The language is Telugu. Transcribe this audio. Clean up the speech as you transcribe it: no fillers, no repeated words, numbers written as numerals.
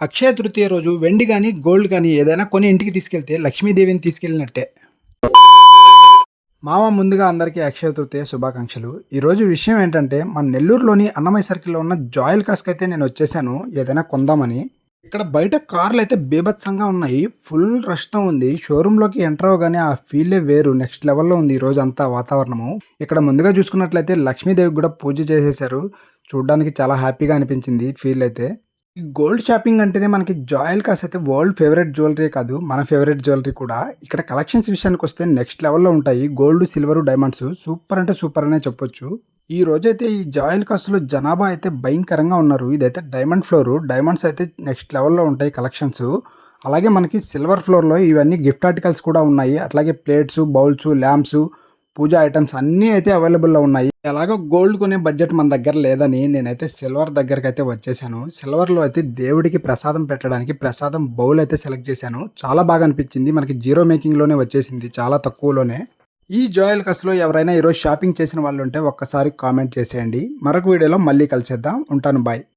అక్షయ తృతీయ రోజు వెండి గానీ, గోల్డ్ గానీ ఏదైనా కొని ఇంటికి తీసుకెళ్తే లక్ష్మీదేవిని తీసుకెళ్ళినట్టే. మామ ముందుగా అందరికీ అక్షయ తృతీయ శుభాకాంక్షలు. ఈరోజు విషయం ఏంటంటే మన నెల్లూరులోని అన్నమయ్య సర్కిల్‌లో ఉన్న జాయల్ కాస్‌కైతే నేను వచ్చేసాను ఏదైనా కొందామని. ఇక్కడ బయట కార్లయితే బీభత్సంగా ఉన్నాయి. ఫుల్ రష్‌తో ఉంది. షోరూమ్‌లోకి ఎంటర్ అవ్వగానే ఆ ఫీలే వేరు. నెక్స్ట్ లెవెల్‌లో ఉంది ఈరోజంతా వాతావరణము. ఇక్కడ ముందుగా చూసుకున్నట్లయితే లక్ష్మీదేవికి కూడా పూజ చేసేశారు. చూడ్డానికి చాలా హ్యాపీగా అనిపించింది ఫీల్ అయితే. ఈ గోల్డ్ షాపింగ్ అంటేనే మనకి జాయలుకాస్ అయితే వరల్డ్ ఫేవరెట్ జ్యువెలరీ కాదు, మన ఫేవరెట్ జ్యువెలరీ కూడా. ఇక్కడ కలెక్షన్స్ విషయానికొస్తే నెక్స్ట్ లెవెల్‌లో ఉంటాయి. గోల్డ్, సిల్వర్, డైమండ్స్ సూపర్ అంటే సూపర్ అనే చెప్పొచ్చు. ఈ రోజైతే ఈ జాయలుకాస్‌లో జనాభా అయితే భయంకరంగా ఉన్నారు. ఇదైతే డైమండ్ ఫ్లోరు. డైమండ్స్ అయితే నెక్స్ట్ లెవెల్‌లో ఉంటాయి కలెక్షన్స్. అలాగే మనకి సిల్వర్ ఫ్లోర్‌లో ఇవన్నీ గిఫ్ట్ ఆర్టికల్స్ కూడా ఉన్నాయి. అట్లాగే ప్లేట్స్, బౌల్స్, ల్యాంప్స్, పూజా ఐటమ్స్ అన్నీ అయితే అవైలబుల్‌లో ఉన్నాయి. ఎలాగో గోల్డ్ కొనే బడ్జెట్ మన దగ్గర లేదని నేనైతే సిల్వర్ దగ్గరకైతే వచ్చేసాను. సిల్వర్‌లో అయితే దేవుడికి ప్రసాదం పెట్టడానికి ప్రసాదం బౌల్ అయితే సెలెక్ట్ చేశాను. చాలా బాగా అనిపించింది. మనకి జీరో మేకింగ్‌లోనే వచ్చేసింది చాలా తక్కువలోనే. ఈ జాయలుకాస్‌లో ఎవరైనా ఈరోజు షాపింగ్ చేసిన వాళ్ళుంటే ఒక్కసారి కామెంట్ చేసేయండి. మరొక వీడియోలో మళ్ళీ కలిసేద్దాం. ఉంటాను. బాయ్.